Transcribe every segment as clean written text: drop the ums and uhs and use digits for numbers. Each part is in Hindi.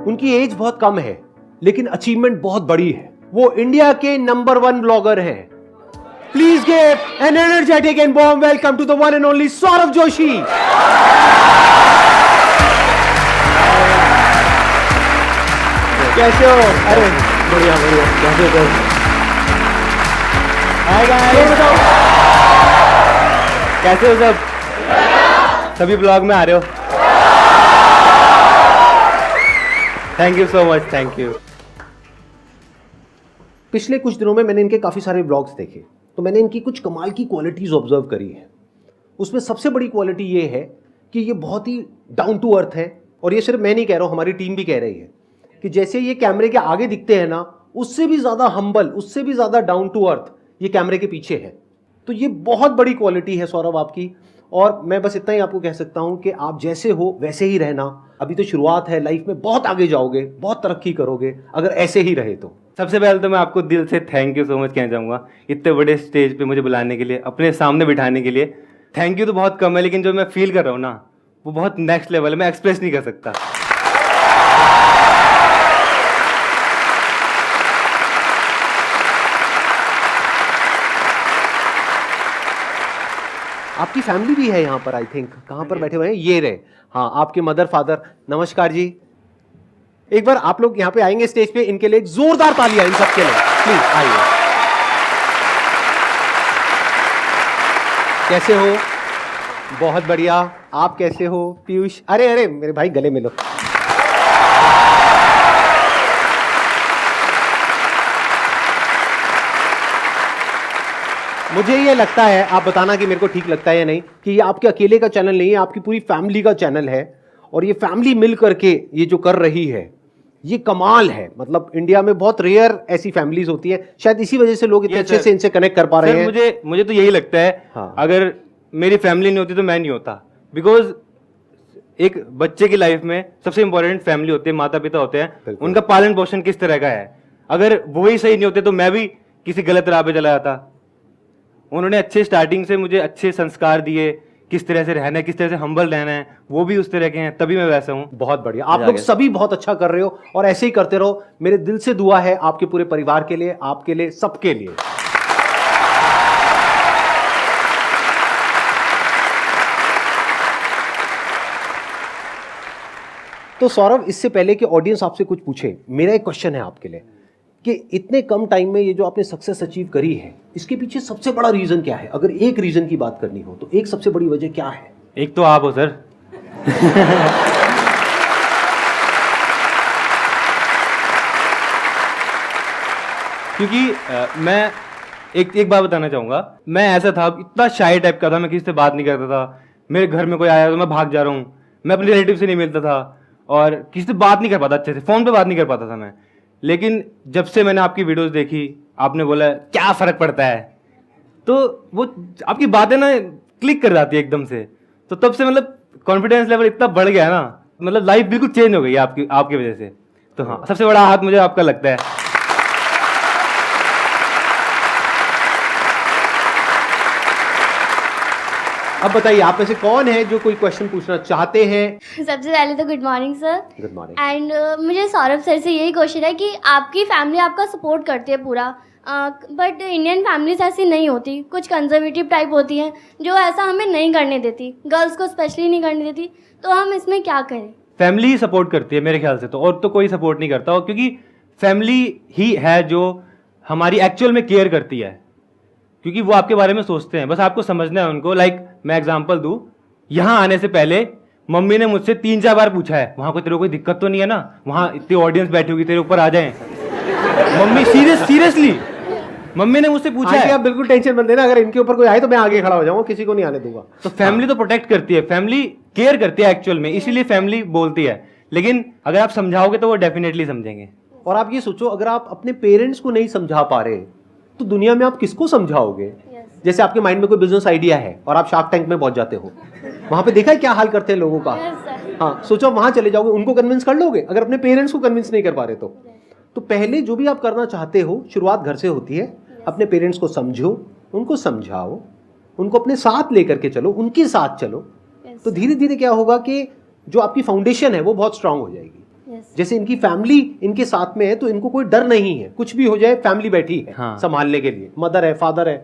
उनकी एज बहुत कम है लेकिन अचीवमेंट बहुत बड़ी है। वो इंडिया के नंबर 1 ब्लॉगर हैं। Please give an energetic and warm welcome to the one and only Saurabh Joshi. कैसे हो? अरे बढ़िया बढ़िया, कैसे हो? हाय गाइस, कैसे हो सब? सभी ब्लॉग में आ रहे हो? Thank you so much, thank you. पिछले कुछ दिनों में मैंने इनके काफ़ी सारे ब्लॉग्स देखे, तो मैंने इनकी कुछ कमाल की क्वालिटीज़ ऑब्जर्व करी है। उसमें सबसे बड़ी क्वालिटी ये है कि ये बहुत ही डाउन टू अर्थ है, और ये सिर्फ मैं नहीं कह रहा हूँ, हमारी टीम भी कह रही है कि जैसे ये कैमरे के आगे दिखते हैं ना, उससे भी ज़्यादा हम्बल, उससे भी ज़्यादा डाउन टू अर्थ ये कैमरे के पीछे है। तो ये बहुत बड़ी क्वालिटी है सौरभ आपकी, और मैं बस इतना ही आपको कह सकता हूं कि आप जैसे हो वैसे ही रहना। अभी तो शुरुआत है, लाइफ में बहुत आगे जाओगे, बहुत तरक्की करोगे अगर ऐसे ही रहे तो। सबसे पहले तो मैं आपको दिल से थैंक यू सो मच कहना चाहूँगा, इतने बड़े स्टेज पे मुझे बुलाने के लिए, अपने सामने बिठाने के लिए। थैंक यू तो बहुत कम है, लेकिन जो मैं फील कर रहा हूँ ना, वो बहुत नेक्स्ट लेवल है, मैं एक्सप्रेस नहीं कर सकता। आपकी फैमिली भी है यहाँ पर, आई थिंक। कहाँ पर बैठे हुए हैं? ये रहे। हाँ, आपके मदर फादर। नमस्कार जी। एक बार आप लोग यहाँ पे आएंगे स्टेज पे, इनके लिए एक जोरदार तालियां इन सबके लिए, प्लीज आइए। कैसे हो? बहुत बढ़िया। आप कैसे हो पीयूष? अरे अरे मेरे भाई, गले मिलो। मुझे ये लगता है, आप बताना कि मेरे को ठीक लगता है या नहीं, कि ये आपके अकेले का चैनल नहीं है, आपकी पूरी फैमिली का चैनल है। और ये फैमिली मिल करके ये जो कर रही है, ये कमाल है। मतलब इंडिया में बहुत रेयर ऐसी फैमिलीज होती है, शायद इसी वजह से लोग इतने अच्छे से इनसे कनेक्ट कर पा रहे हैं। मुझे तो यही लगता है, हाँ। अगर मेरी फैमिली नहीं होती तो मैं नहीं होता। बिकॉज एक बच्चे की लाइफ में सबसे इंपॉर्टेंट फैमिली होती है, माता पिता होते हैं। उनका पालन पोषण किस तरह का है, अगर वो ही सही नहीं होते तो मैं भी किसी गलत राह पे चला जाता। उन्होंने अच्छे स्टार्टिंग से मुझे अच्छे संस्कार दिए, किस तरह से रहना है, किस तरह से हम्बल रहना है, वो भी उस तरह के हैं, तभी मैं वैसा हूँ। बहुत बढ़िया, आप लोग सभी बहुत अच्छा कर रहे हो और ऐसे ही करते रहो। मेरे दिल से दुआ है आपके पूरे परिवार के लिए, आपके लिए, सबके लिए। तो सौरभ, इससे पहले कि ऑडियंस आपसे कुछ पूछे, मेरा एक क्वेश्चन है आपके लिए कि इतने कम टाइम में ये जो आपने सक्सेस अचीव करी है, इसके पीछे सबसे बड़ा रीजन क्या है? अगर एक रीजन की बात करनी हो तो एक सबसे बड़ी वजह क्या है? एक तो आप हो सर। क्योंकि मैं एक बात बताना चाहूंगा, मैं ऐसा था, इतना शाय टाइप का था, मैं किसी से बात नहीं करता था। मेरे घर में कोई आया तो मैं भाग जा रहा हूँ, मैं अपने रिलेटिव से नहीं मिलता था और किसी से बात नहीं कर पाता, अच्छे से फोन पे बात नहीं कर पाता था मैं। लेकिन जब से मैंने आपकी वीडियोस देखी, आपने बोला क्या फर्क पड़ता है, तो वो आपकी बातें ना क्लिक कर जाती है एकदम से। तो तब से मतलब कॉन्फिडेंस लेवल इतना बढ़ गया ना, मतलब लाइफ बिल्कुल चेंज हो गई आपकी वजह से। तो हाँ, सबसे बड़ा हाथ मुझे आपका लगता है। अब बताइए, आप में से कौन है जो कोई क्वेश्चन पूछना चाहते हैं? सबसे पहले तो good morning sir. Good morning. And मुझे सौरभ सर से यही क्वेश्चन है कि आपकी फैमिली आपका सपोर्ट करती है पूरा, बट इंडियन फैमिलीज ऐसी नहीं होती, कुछ कंजर्वेटिव टाइप होती हैं जो ऐसा हमें नहीं करने देती, गर्ल्स को स्पेशली नहीं करने देती। तो हम इसमें क्या करें? फैमिली ही सपोर्ट करती है मेरे ख्याल से, तो और तो कोई सपोर्ट नहीं करता, क्योंकि फैमिली ही है जो हमारी एक्चुअल में केयर करती है, क्योंकि वो आपके बारे में सोचते हैं, बस आपको समझना है उनको। लाइक मैं एग्जांपल दूं, यहाँ आने से पहले मम्मी ने मुझसे 3-4 बार पूछा है, वहां को तेरे को कोई दिक्कत तो नहीं है ना, वहां इतनी ऑडियंस बैठी होगी, तेरे ऊपर आ जाए। मम्मी सीरियसली मम्मी ने मुझसे पूछा है। आप बिल्कुल टेंशन मत लेना, अगर इनके ऊपर कोई आए तो मैं आगे खड़ा हो जाऊंगा, किसी को नहीं आने दूंगा। तो फैमिली तो प्रोटेक्ट करती है, फैमिली केयर करती है एक्चुअल में, इसीलिए फैमिली बोलती है। लेकिन अगर आप समझाओगे तो वो डेफिनेटली समझेंगे। और आप ये सोचो, अगर आप अपने पेरेंट्स को नहीं समझा पा रहे तो दुनिया में आप किसको समझाओगे? जैसे आपके माइंड में कोई बिजनेस आइडिया है और आप शार्क टैंक में पहुंच जाते हो, वहां पे देखा है क्या हाल करते हैं लोगों का। हाँ, सोचो वहां चले जाओगे, उनको कन्विंस कर लोगे? अगर अपने पेरेंट्स को कन्विंस नहीं कर पा रहे तो पहले जो भी आप करना चाहते हो, शुरुआत घर से होती है। अपने पेरेंट्स को समझो, उनको समझाओ, उनको अपने साथ लेकर के चलो, उनके साथ चलो। तो धीरे धीरे क्या होगा कि जो आपकी फाउंडेशन है वो बहुत स्ट्रांग हो जाएगी। Yes. जैसे इनकी फैमिली इनके साथ में है तो इनको कोई डर नहीं है, कुछ भी हो जाए फैमिली बैठी है हाँ। संभालने के लिए, मदर है, फादर है,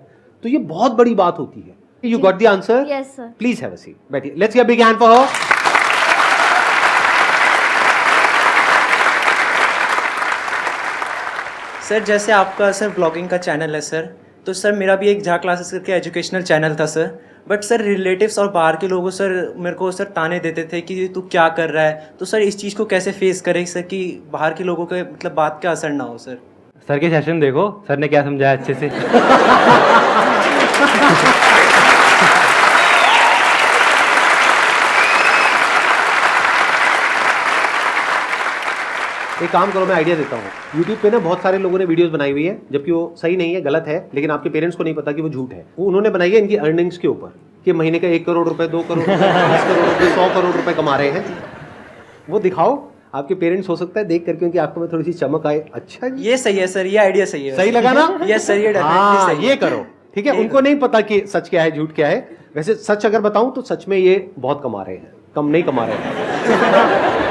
तो ये बहुत बड़ी बात होती है। You got the answer? Yes, sir. Please have a seat, बैठिए। Let's give a big hand for her. Sir जैसे आपका सर ब्लॉगिंग का चैनल है सर, तो सर मेरा भी एक जा क्लासेस करके एजुकेशनल चैनल था सर, बट सर रिलेटिव्स और बाहर के लोगों सर मेरे को सर ताने देते थे कि तू क्या कर रहा है, तो सर इस चीज़ को कैसे फेस करें सर कि बाहर के लोगों के मतलब बात का असर ना हो सर। सर के सेशन देखो, सर ने क्या समझाया अच्छे से। एक काम करो, मैं आइडिया देता हूँ। YouTube पे ना बहुत सारे लोगों ने वीडियोस बनाई हुई है, जबकि वो सही नहीं है, गलत है, लेकिन आपके पेरेंट्स को नहीं पता कि वो झूठ है। वो उन्होंने बनाई है इनकी अर्निंग्स के ऊपर कि महीने का 1 करोड़ रुपए, 2 करोड़ रुपए, 20 करोड़ रुपए, 100 करोड़ रुपए कमा रहे हैं। वो दिखाओ, आपके पेरेंट्स हो सकता है देख करके उनकी आंखों में थोड़ी सी चमक आए। अच्छा जी, ये सही है सर, ये आइडिया सही है। सही लगा ना? यस सर, ये हाँ, डेफिनेटली सही ये है। करो, ठीक है। उनको नहीं पता कि सच क्या है झूठ क्या है। वैसे सच अगर बताऊं तो सच में ये बहुत कमा रहे हैं, कम नहीं कमा रहे हैं।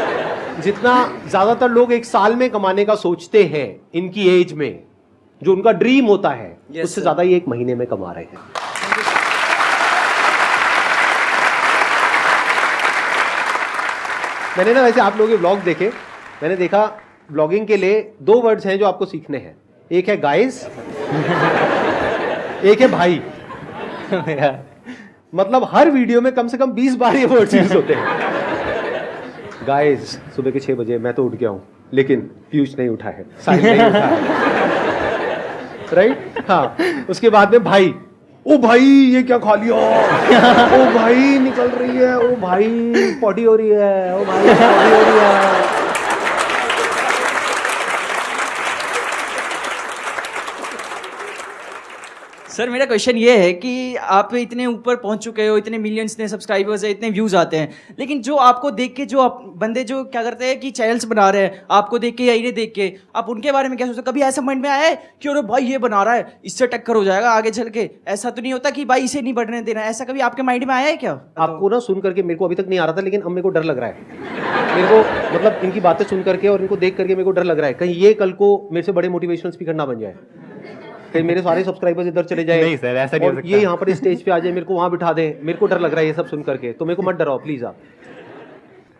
जितना ज्यादातर लोग एक साल में कमाने का सोचते हैं इनकी एज में, जो उनका ड्रीम होता है, Yes, उससे sir. ज्यादा ये 1 महीने में कमा रहे हैं। मैंने ना वैसे आप लोगों के व्लॉग देखे, मैंने देखा व्लॉगिंग के लिए 2 वर्ड्स हैं जो आपको सीखने हैं। एक है गाइस, एक है भाई। मतलब हर वीडियो में कम से कम 20 बार ये वर्ड्स यूज होते हैं। गाइस, सुबह के 6 बजे मैं तो उठ गया हूं, लेकिन पीयूष नहीं उठा है, साहिल नहीं उठा है। राइट? हाँ। उसके बाद में भाई, ओ भाई ये क्या खा लिया, ओ भाई निकल रही है, ओ भाई पॉटी हो रही है, ओ भाई पॉटी हो रही है। सर मेरा क्वेश्चन ये है कि आप इतने ऊपर पहुंच चुके हो, इतने मिलियंस, इतने सब्सक्राइबर्स है, इतने व्यूज आते हैं, लेकिन जो आपको देख के जो बंदे जो क्या करते हैं कि चैनल्स बना रहे हैं आपको देख के या इन्हें देख के, आप उनके बारे में क्या सोचते हो? कभी ऐसा माइंड में आया है कि अरे भाई ये बना रहा है, इससे टक्कर हो जाएगा आगे चल के? ऐसा तो नहीं होता कि भाई इसे नहीं बढ़ने देना, ऐसा कभी आपके माइंड में आया है क्या? आपको ना सुन करके मेरे को अभी तक नहीं आ रहा था, लेकिन अब मेरे को डर लग रहा है। मेरे को मतलब इनकी बातें सुन करके और इनको देख करके मेरे को डर लग रहा है, कहीं ये कल को मेरे से बड़े मोटिवेशनल स्पीकर ना बन जाए, कहीं मेरे सारे सब्सक्राइबर्स इधर चले जाए। नहीं सर, ऐसा नहीं हो और सकता। ये यहाँ पर स्टेज पे आ जाए, मेरे को वहां बिठा दे। मेरे को डर लग रहा है ये सब सुन करके, तो मेरे को मत डराओ प्लीज। आप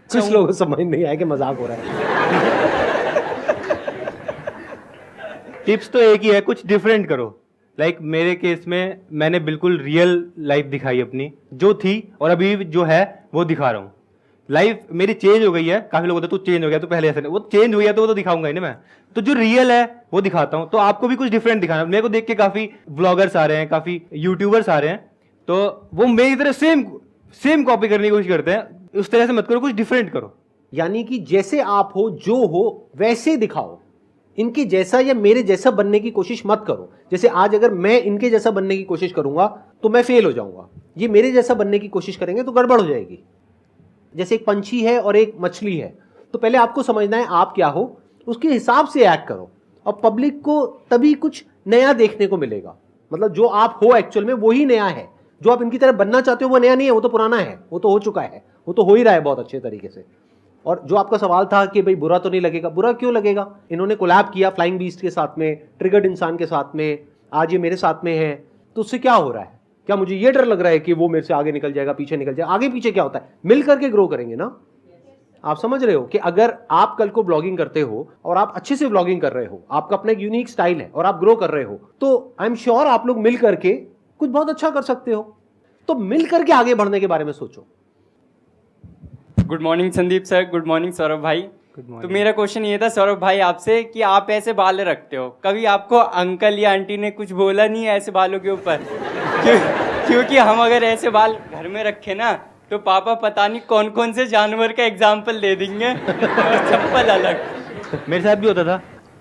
कुछ लोगों को समझ नहीं आया कि मजाक हो रहा है। टिप्स तो एक ही है, कुछ डिफरेंट करो। लाइक मेरे केस में मैंने बिल्कुल रियल लाइफ दिखाई अपनी, जो थी और अभी जो है वो दिखा रहा हूँ। लाइफ मेरी चेंज हो गई है। काफी लोग होते हैं तू चेंज हो गया, तो पहले ऐसा नहीं, वो चेंज हुई है तो वो तो दिखाऊंगा ही ना मैं। तो जो रियल है वो दिखाता हूँ। तो आपको भी कुछ डिफरेंट दिखाना। मेरे को देख के काफी व्लॉगर्स आ रहे हैं, काफी यूट्यूबर्स आ रहे हैं, तो वो मेरी तरह सेम कॉपी करने की कोशिश करते हैं। उस तरह से मत करो, कुछ डिफरेंट करो। यानी कि जैसे आप हो, जो हो वैसे दिखाओ। इनके जैसा या मेरे जैसा बनने की कोशिश मत करो। जैसे आज अगर मैं इनके जैसा बनने की कोशिश करूंगा तो मैं फेल हो जाऊंगा, ये मेरे जैसा बनने की कोशिश करेंगे तो गड़बड़ हो जाएगी। जैसे एक पंछी है और एक मछली है, तो पहले आपको समझना है आप क्या हो, उसके हिसाब से एक्ट करो, और पब्लिक को तभी कुछ नया देखने को मिलेगा। मतलब जो आप हो एक्चुअल में वही नया है। जो आप इनकी तरह बनना चाहते हो वो नया नहीं है, वो तो पुराना है, वो तो हो चुका है, वो तो हो ही रहा है बहुत अच्छे तरीके से। और जो आपका सवाल था कि भाई बुरा तो नहीं लगेगा, बुरा क्यों लगेगा? इन्होंने कोलैब किया फ्लाइंग बीस्ट के साथ में, ट्रिगर्ड इंसान के साथ में, आज ये मेरे साथ में है, तो उससे क्या हो रहा है? क्या मुझे ये डर लग रहा है कि वो मेरे से आगे निकल जाएगा, पीछे निकल जाएगा? आगे पीछे क्या होता है, मिल करके ग्रो करेंगे ना। आप समझ रहे हो कि अगर आप कल को ब्लॉगिंग करते हो और आप अच्छे से ब्लॉगिंग कर रहे हो, आपका अपना एक यूनिक स्टाइल है और आप ग्रो कर रहे हो, तो आई एम श्योर आप लोग मिल करके कुछ बहुत अच्छा कर सकते हो। तो मिल करके आगे बढ़ने के बारे में सोचो। Good morning Sandeep sir, good morning Saurabh भाई। Good morning. तो मेरा क्वेश्चन ये था सौरभ भाई आपसे कि आप ऐसे बाल रखते हो, कभी आपको अंकल या आंटी ने कुछ बोला नहीं है ऐसे बालों के ऊपर? क्योंकि हम अगर ऐसे बाल घर में रखे ना तो पापा पता नहीं कौन कौन से जानवर का एग्जाम्पल दे देंगे और चप्पल अलग। मेरे साथ भी होता था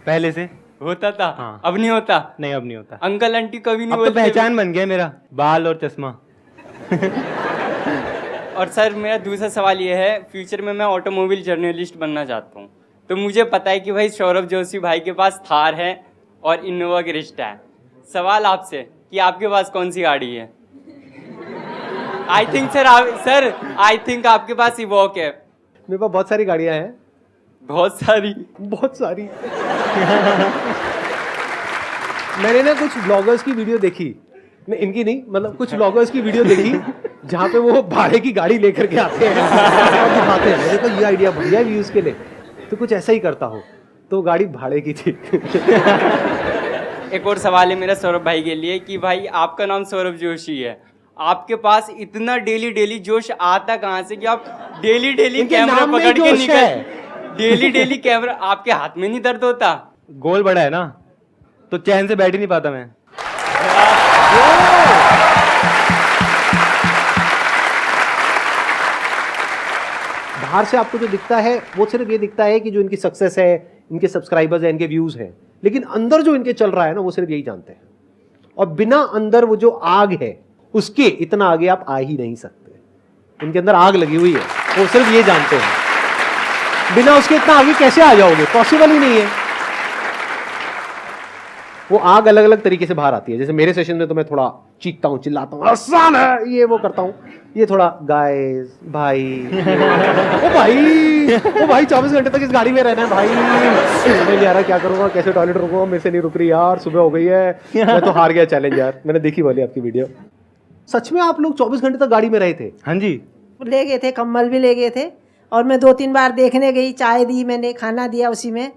पहले से। होता था हाँ। अब नहीं होता? नहीं, अब नहीं होता। अंकल आंटी कभी नहीं अब तो बोलते? पहचान बन गया मेरा, बाल और चश्मा। और सर मेरा दूसरा सवाल ये है, फ्यूचर में मैं ऑटोमोबाइल जर्नलिस्ट बनना चाहता हूँ, तो मुझे पता है कि भाई सौरभ जोशी भाई के पास थार है और इनोवा क्रिस्टा है। सवाल आपसे कि आपके पास कौन सी गाड़ी है? आई थिंक आपके पास इवॉक है। मेरे पास बहुत सारी गाड़ियां हैं, बहुत सारी। बहुत सारी। मैंने ना कुछ ब्लॉगर्स की वीडियो देखी, नहीं इनकी नहीं, मतलब कुछ ब्लॉगर्स की वीडियो देखी जहाँ पे वो भाड़े की गाड़ी लेकर के आते हैं और दिखाते हैं। मेरे को ये आइडिया बढ़िया है व्यूज के लिए, तो कुछ ऐसा ही करता हो। तो गाड़ी भाड़े की थी। एक और सवाल है मेरा सौरभ भाई के लिए कि भाई आपका नाम सौरभ जोशी है, आपके पास इतना डेली जोश आता कहाँ से कि आप डेली इनके कैमरा नाम में पकड़ के जोश निकल, है। डेली कैमरा, आपके हाथ में नहीं दर्द होता? गोल बड़ा है ना, तो चैन से बैठ ही नहीं पाता मैं। बाहर से आपको जो दिखता है वो सिर्फ ये दिखता है कि जो इनकी सक्सेस है, इनके सब्सक्राइबर्स है, इनके व्यूज हैं, लेकिन अंदर जो इनके चल रहा है ना वो सिर्फ यही जानते हैं। और बिना अंदर वो जो आग है उसके इतना आगे आप आ ही नहीं सकते। इनके अंदर आग लगी हुई है, वो सिर्फ ये जानते हैं। बिना उसके इतना आगे कैसे आ जाओगे, पॉसिबल ही नहीं है। वो आग अलग अलग तरीके से बाहर आती है। जैसे मेरे सेशन में तो मैं थोड़ा चीखता हूँ, चिल्लाता हूँ, आसान है, ये वो करता हूँ। ये थोड़ा गाइस भाई, ओ भाई 24 घंटे तक इस गाड़ी में रहना है भाई, समझ नहीं आ रहा क्या करूँगा, कैसे टॉयलेट रुकूंगा, मेरे से नहीं रुक रही यार, सुबह हो गई है, मैं तो हार गया चैलेंज यार। मैंने देखी वाली आपकी वीडियो। सच में आप लोग 24 घंटे तक गाड़ी में रहे थे? हाँ जी। ले गए थे, कम्बल भी ले गए थे, और मैं 2-3 बार देखने गई, चाय दी मैंने, खाना दिया उसी में,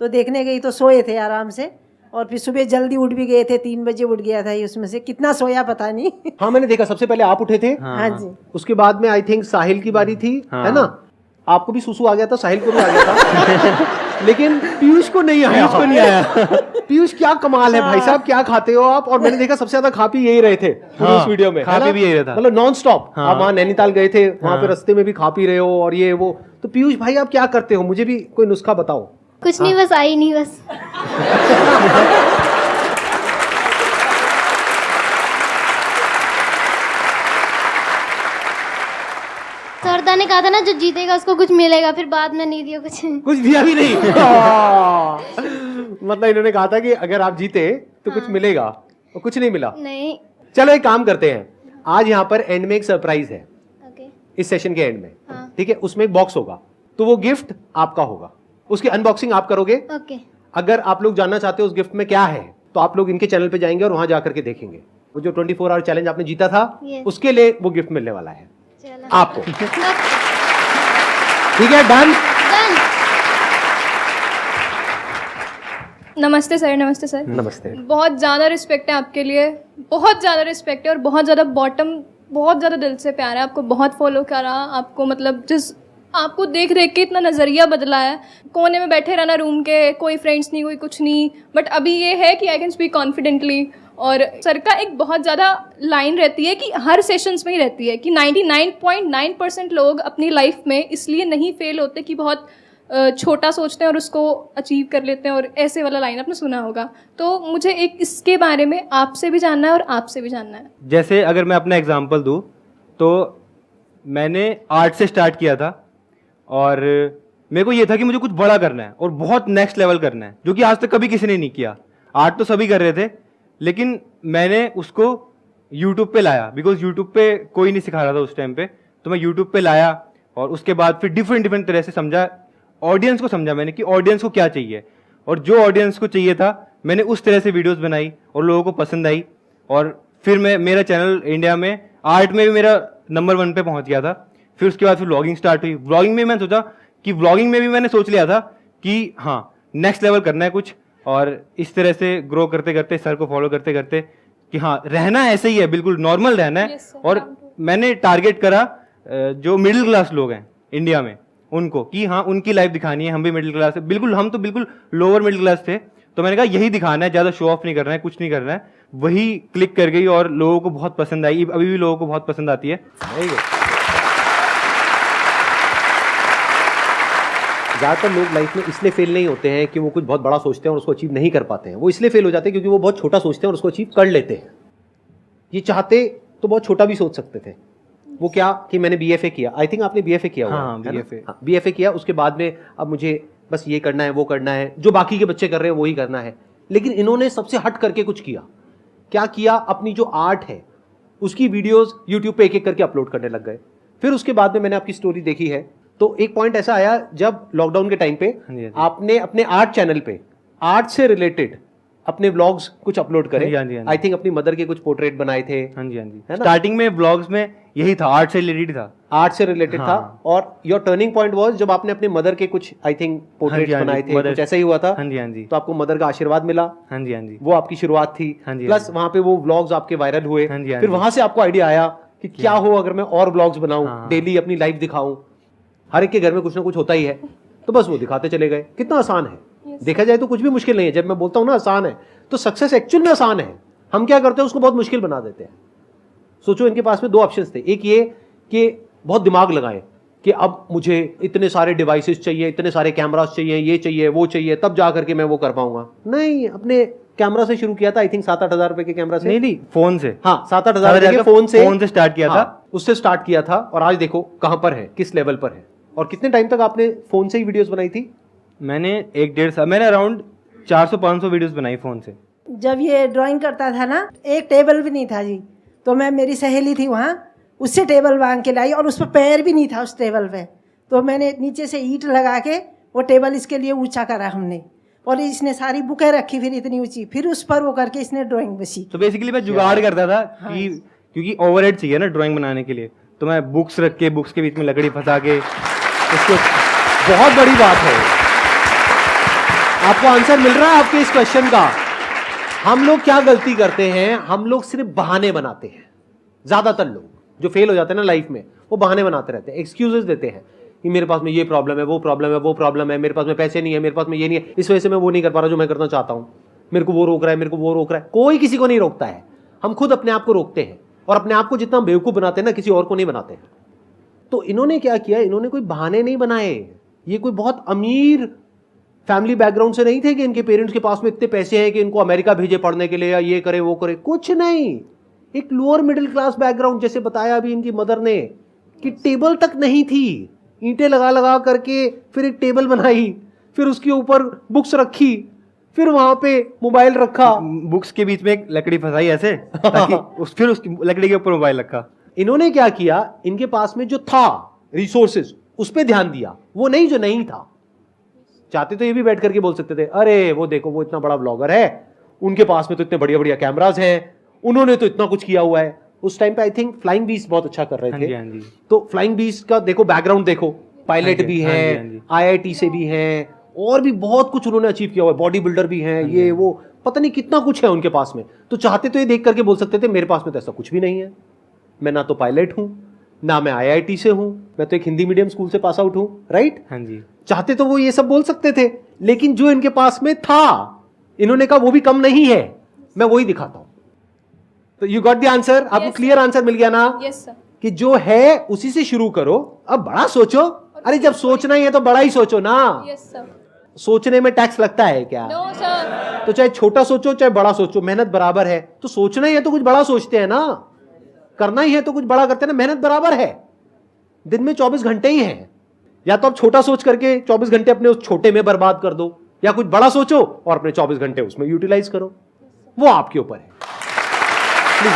तो देखने गई तो सोए थे आराम से, और फिर सुबह जल्दी उठ भी गए थे, 3 बजे उठ गया था। उसमें से कितना सोया पता नहीं। हाँ मैंने देखा, सबसे पहले आप उठे थे। हाँ जी। उसके बाद में आई थिंक साहिल की बारी थी, है ना? आपको भी सुसु आ गया था, साहिल को भी आ गया था, लेकिन पीयूष को नहीं आया। पीयूष को नहीं आया। पीयूष क्या कमाल है भाई साहब, क्या खाते हो आप? और मैंने देखा सबसे ज्यादा खा पी यही रहे थे पूरी उस वीडियो में। खा पी भी यही रहा था, मतलब नॉन स्टॉप। आप वहाँ नैनीताल गए थे, वहां पे रास्ते में भी खा पी रहे हो और ये वो। तो पीयूष भाई आप क्या करते हो, मुझे भी कोई नुस्खा बताओ। कुछ नहीं, बस आई नहीं बस। सरदा ने कहा था ना जो जीतेगा उसको कुछ मिलेगा, फिर बाद में नहीं दिया कुछ दिया भी नहीं। मतलब इन्होंने कहा था कि अगर आप जीते तो कुछ मिलेगा, और कुछ नहीं मिला। नहीं। चलो एक काम करते हैं, आज यहाँ पर एंड में एक सरप्राइज है। ओके। इस सेशन के एंड में, हाँ। ठीक है, उसमें एक बॉक्स होगा, तो वो गिफ्ट आपका होगा, उसकी अनबॉक्सिंग आप करोगे। ओके। अगर आप लोग जानना चाहते हो उस गिफ्ट में क्या है, तो आप लोग इनके चैनल पे जाएंगे और वहां जाकर के देखेंगे। वो जो 24 आवर चैलेंज आपने जीता था, Yes. उसके लिए वो गिफ्ट मिलने वाला है चलो। आपको। ठीक है, डन। डन। नमस्ते सर। नमस्ते सर। नमस्ते। बहुत ज़्यादा रिस्पेक्ट है आपके लिए, बहुत ज़्यादा रिस्पेक्ट है, और बहुत ज़्यादा बहुत ज़्यादा दिल से प्यार है। आपको बहुत फॉलो करा, आपको मतलब जिस आपको देख के इतना नज़रिया बदला है। कोने में बैठे रहना रूम के, कोई फ्रेंड्स नहीं, कोई कुछ नहीं, बट अभी ये है कि आई कैन स्पीक कॉन्फिडेंटली। और सर का एक बहुत ज़्यादा लाइन रहती है कि हर सेशंस में ही रहती है कि 99.9% लोग अपनी लाइफ में इसलिए नहीं फेल होते कि बहुत छोटा सोचते हैं और उसको अचीव कर लेते हैं, और ऐसे वाला लाइन आपने सुना होगा। तो मुझे एक इसके बारे में आपसे भी जानना है और आपसे भी जानना है। जैसे अगर मैं अपना एग्जांपल दूं, तो मैंने आर्ट से स्टार्ट किया था, और मेरे को ये था कि मुझे कुछ बड़ा करना है और बहुत नेक्स्ट लेवल करना है, जो कि आज तक कभी किसी ने नहीं किया। आर्ट तो सभी कर रहे थे, लेकिन मैंने उसको यूट्यूब पे लाया, बिकॉज यूट्यूब पे कोई नहीं सिखा रहा था उस टाइम पे। तो मैं यूट्यूब पे लाया, और उसके बाद फिर डिफरेंट तरह से समझा, ऑडियंस को समझा मैंने कि ऑडियंस को क्या चाहिए, और जो ऑडियंस को चाहिए था मैंने उस तरह से वीडियोस बनाई और लोगों को पसंद आई। और फिर मेरा चैनल इंडिया में आर्ट में भी मेरा नंबर 1 पे पहुंच गया था। फिर उसके बाद फिर व्लॉगिंग स्टार्ट हुई। व्लॉगिंग में मैंने सोचा कि व्लॉगिंग में भी मैंने सोच लिया था कि हाँ नेक्स्ट लेवल करना है कुछ, और इस तरह से ग्रो करते करते, सर को फॉलो करते करते कि हाँ रहना ऐसे ही है, बिल्कुल नॉर्मल रहना है। Yes, sir. और मैंने टारगेट करा जो मिडिल क्लास लोग हैं इंडिया में, उनको, कि हाँ उनकी लाइफ दिखानी है। हम भी मिडिल क्लास है, बिल्कुल हम तो बिल्कुल लोअर मिडिल क्लास थे। तो मैंने कहा यही दिखाना है, ज़्यादा शो ऑफ नहीं करना है, कुछ नहीं करना है। वही क्लिक कर गई और लोगों को बहुत पसंद आई, अभी भी लोगों को बहुत पसंद आती है। ज़्यादातर लोग लाइफ में इसलिए फेल नहीं होते हैं कि वो कुछ बहुत बड़ा सोचते हैं और उसको अचीव नहीं कर पाते हैं। वो इसलिए फेल हो जाते हैं क्योंकि वो बहुत छोटा सोचते हैं और उसको अचीव कर लेते हैं। ये चाहते तो बहुत छोटा भी सोच सकते थे। वो क्या कि मैंने BFA किया, आई थिंक आपने BFA किया हुआ हाँ, है ना? BFA। हाँ, BFA किया, उसके बाद में अब मुझे बस ये करना है, वो करना है, जो बाकी के बच्चे कर रहे हैं वही करना है। लेकिन इन्होंने सबसे हट करके कुछ किया। क्या किया? अपनी जो आर्ट है उसकी वीडियोस यूट्यूब पे एक एक करके अपलोड करने लग गए। फिर उसके बाद में मैंने आपकी स्टोरी देखी है, तो एक पॉइंट ऐसा आया जब लॉकडाउन के टाइम पे हाँ जी, हाँ जी। आपने अपने आर्ट चैनल पे आर्ट से रिलेटेड अपने व्लॉग्स कुछ अपलोड करे। हाँ जी, हाँ जी। आई थिंक अपनी मदर के कुछ पोर्ट्रेट बनाए थे, हाँ जी, हाँ जी। है ना? स्टार्टिंग में ब्लॉग्स में यही था, आर्ट से रिलेटेड था। आर्ट से रिलेटेड हाँ। था। और योर टर्निंग पॉइंट वाज जब आपने अपने मदर के कुछ आई थिंक पोर्ट्रेट्स हाँ जी, बनाए थे, mother- कुछ ऐसा ही हुआ था। हाँ जी, हाँ जी। तो आपको मदर का आशीर्वाद मिला, हाँ जी, हाँ जी। वो आपकी शुरुआत थी। हाँ जी, प्लस हाँ जी। वहां पे वो व्लॉग्स आपके वायरल हुए। हाँ जी, हाँ फिर जी। वहां से आपको आइडिया आया कि क्या हो अगर मैं और व्लॉग्स बनाऊं, हाँ। डेली अपनी लाइफ दिखाऊं। हर एक के घर में कुछ ना कुछ होता ही है, तो बस वो दिखाते चले गए। कितना आसान है, देखा जाए तो कुछ भी मुश्किल नहीं है। जब मैं बोलता हूं ना आसान है, तो सक्सेस एक्चुअल में आसान है। हम क्या करते हैं, उसको बहुत मुश्किल बना देते हैं। सोचो, इनके पास में दो ऑप्शंस थे। एक ये कि बहुत दिमाग लगाएं कि अब मुझे इतने सारे डिवाइसेस चाहिए, इतने सारे कैमरास चाहिए, ये चाहिए, वो चाहिए, तब जा करके मैं वो कर पाऊंगा। नहीं, अपने कैमरा से शुरू किया था। आई थिंक 7-8 हजार रुपए के कैमरा से। नहीं, फोन से। हाँ, 7-8 हजार रुपए के फोन से स्टार्ट किया था। हाँ, उससे स्टार्ट किया था। और आज देखो कहां पर है, किस लेवल पर है। और कितने टाइम तक आपने फोन से ही वीडियोस बनाई थी? मैंने 1-1.5 साल, मैंने अराउंड 400-500 वीडियोस बनाई फोन से। जब ये ड्राइंग करता था ना, एक टेबल भी नहीं था जी, तो मैं, मेरी सहेली थी वहाँ, उससे टेबल मांग के लाई और उस पर पैर भी नहीं था उस टेबल पे। तो मैंने नीचे से ईंट लगा के वो टेबल इसके लिए ऊंचा करा हमने, और इसने सारी बुकें रखी फिर इतनी ऊंची, फिर उस पर वो करके इसने ड्राइंग में सीखी। तो बेसिकली मैं जुगाड़ करता था कि क्योंकि ओवरहेड चाहिए ना ड्राइंग बनाने के लिए, तो मैं बुक्स रख के, बुक्स के बीच में लकड़ी फंसा के इसको बहुत बड़ी बात है। आपको आंसर मिल रहा है आपके इस क्वेश्चन का? हम लोग क्या गलती करते हैं, हम लोग सिर्फ बहाने बनाते हैं। ज्यादातर लोग जो फेल हो जाते हैं ना लाइफ में, वो बहाने बनाते रहते हैं, एक्सक्यूजेस देते हैं कि मेरे पास में ये प्रॉब्लम है, वो प्रॉब्लम है, वो प्रॉब्लम है, मेरे पास में पैसे नहीं है, मेरे पास में ये नहीं है, इस वजह से मैं वो नहीं कर पा रहा जो मैं करना चाहता हूं, मेरे को वो रोक रहा है, मेरे को वो रोक रहा है। कोई किसी को नहीं रोकता है, हम खुद अपने आप को रोकते हैं। और अपने आप को जितना बेवकूफ बनाते हैं ना, किसी और को नहीं बनाते हैं। तो इन्होंने क्या किया, इन्होंने कोई बहाने नहीं बनाए। ये कोई बहुत अमीर फैमिली बैकग्राउंड से नहीं थे कि इनके पेरेंट्स के पास में इतने पैसे हैं कि इनको अमेरिका भेजे पढ़ने के लिए या ये करे वो करे, कुछ नहीं। एक लोअर मिडिल क्लास बैकग्राउंड, जैसे बताया अभी इनकी मदर ने कि टेबल तक नहीं थी, ईंटें लगा लगा करके फिर एक टेबल बनाई, फिर उसके ऊपर बुक्स रखी, फिर वहां पे मोबाइल रखा, बुक्स के बीच में एक लकड़ी फंसाई ऐसे ताकि फिर उसकी लकड़ी के ऊपर मोबाइल रखा। इन्होंने क्या किया, इनके पास में जो था रिसोर्सेज उस पर ध्यान दिया, वो नहीं जो नहीं था। चाहते तो ये भी बैठ करके बोल सकते थे, अरे वो देखो वो इतना बड़ा ब्लॉगर है, उनके पास में तो इतने बढ़िया बढ़िया कैमराज हैं, उन्होंने तो इतना कुछ किया हुआ है। उस टाइम पे आई थिंक फ्लाइंग बीस्ट बहुत अच्छा कर रहे हाँ थे। जी, हाँ जी। तो फ्लाइंग बीस्ट का देखो बैकग्राउंड, देखो पायलट हाँ जी, भी हाँ जी, है, हाँ जी। IIT से भी हैं, और भी बहुत कुछ उन्होंने अचीव किया हुआ है, बॉडी बिल्डर भी हैं, ये वो पता नहीं कितना कुछ है उनके पास में। तो चाहते तो ये देख करके बोल सकते थे मेरे पास में तो ऐसा कुछ भी नहीं है, मैं ना तो पायलट हूं, ना मैं IIT से हूं, मैं तो एक हिंदी मीडियम स्कूल से पास आउट हूं, राइट? हाँ जी। चाहते तो वो ये सब बोल सकते थे, लेकिन जो इनके पास में था, इन्होंने कहा वो भी कम नहीं है, मैं वही दिखाता हूं। तो यू गॉट द आंसर? आपको Yes, क्लियर आंसर मिल गया ना? Yes sir. कि जो है उसी से शुरू करो, अब बड़ा सोचो। अरे जब सोचना ही है तो बड़ा ही सोचो ना। Yes sir. सोचने में टैक्स लगता है क्या? No sir. तो चाहे छोटा सोचो चाहे बड़ा सोचो, मेहनत बराबर है। तो सोचना ही है तो कुछ बड़ा सोचते हैं ना, करना ही है तो कुछ बड़ा करते हैं ना, मेहनत बराबर है। दिन में 24 घंटे ही हैं, या तो आप छोटा सोच करके 24 घंटे अपने उस छोटे में बर्बाद कर दो, या कुछ बड़ा सोचो और अपने 24 घंटे उसमें यूटिलाइज करो, वो आपके ऊपर है। Please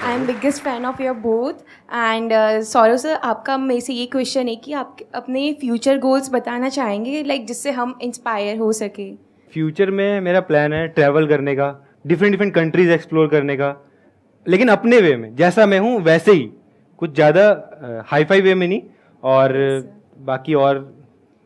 I am biggest fan of your both and Saurav sir, आपका मेरे से ये क्वेश्चन है कि आप अपने फ्यूचर गोल्स बताना चाहेंगे, लाइक जिससे हम इंस्पायर हो सके। फ्यूचर में मेरा प्लान है ट्रैवल करने का, डिफरेंट डिफरेंट कंट्रीज एक्सप्लोर करने का, लेकिन अपने वे में, जैसा मैं हूँ वैसे ही, कुछ ज़्यादा हाई फाई वे में नहीं। और बाकी और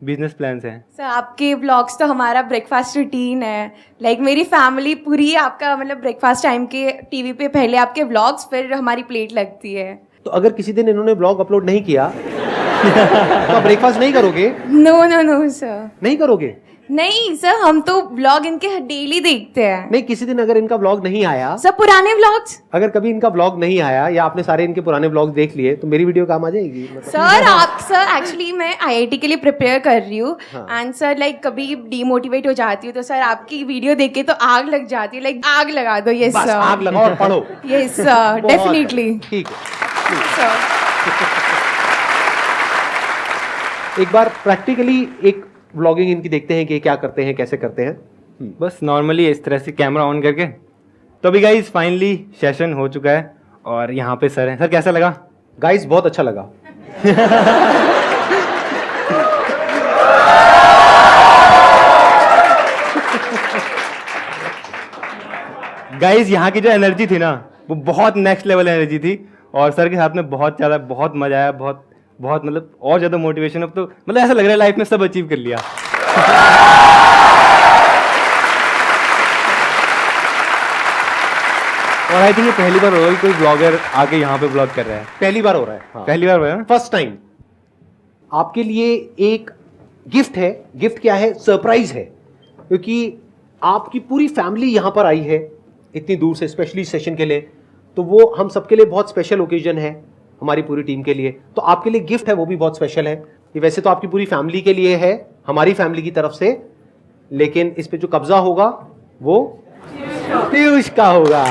बिजनेस प्लान्स हैं। सर आपके ब्लॉग्स तो हमारा ब्रेकफास्ट रूटीन है, लाइक मेरी फैमिली पूरी आपका मतलब ब्रेकफास्ट टाइम के टीवी पे पहले आपके ब्लॉग्स, फिर हमारी प्लेट लगती है। तो अगर किसी दिन इन्होंने ब्लॉग अपलोड नहीं किया तो आप ब्रेकफास्ट नहीं करोगे? नो नो नो सर, नहीं करोगे? नहीं सर, हम तो ब्लॉग इनके डेली देखते हैं। नहीं, किसी दिन अगर इनका ब्लॉग नहीं आया, सर पुराने ब्लॉग्स, अगर कभी इनका ब्लॉग नहीं आया या आपने सारे इनके पुराने ब्लॉग देख लिए, तो मेरी वीडियो काम आ जाएगी? सर आप सर एक्चुअली मैं IIT के लिए प्रिपेयर कर रही हूँ एंड सर लाइक कभी डीमोटिवेट हो जाती हूँ तो सर आपकी वीडियो देख के तो आग लग जाती है, लाइक आग लगा दो। यस बस सर, आग लगाओ और पढ़ो। यस सर, बहुत डेफिनेटली। ठीक है। सर एक बार प्रैक्टिकली एक व्लॉगिंग इनकी देखते हैं कि क्या करते हैं, कैसे करते हैं। बस नॉर्मली इस तरह से कैमरा ऑन करके। तो अभी गाइस फाइनली सेशन हो चुका है और यहाँ पे सर हैं। सर कैसा लगा? गाइस बहुत अच्छा लगा। गाइस यहाँ की जो एनर्जी थी ना वो बहुत नेक्स्ट लेवल एनर्जी थी, और सर के साथ में बहुत ज़्यादा बहुत मजा आया, बहुत बहुत मतलब और ज़्यादा मोटिवेशन। अब तो मतलब ऐसा लग रहा है लाइफ में सब अचीव कर लिया। और आई थिंक ये पहली बार हो रहा है कोई ब्लॉगर आके यहाँ पे ब्लॉग कर रहा है। पहली बार हो रहा है। हाँ। पहली बार हो रहा है ना? First time. आपके लिए एक गिफ्ट है। गिफ्ट क्या है? सरप्राइज है, क्योंकि आपकी पूरी फैमिली यहाँ पर आई है इतनी दूर से स्पेशली सेशन के लिए, तो वो हम सबके लिए बहुत स्पेशल ओकेजन है, हमारी पूरी टीम के लिए। तो आपके लिए गिफ्ट है वो भी बहुत स्पेशल है। ये वैसे तो आपकी पूरी फैमिली के लिए है, हमारी फैमिली की तरफ से, लेकिन इस पे जो कब्जा होगा वो पीयूष का होगा।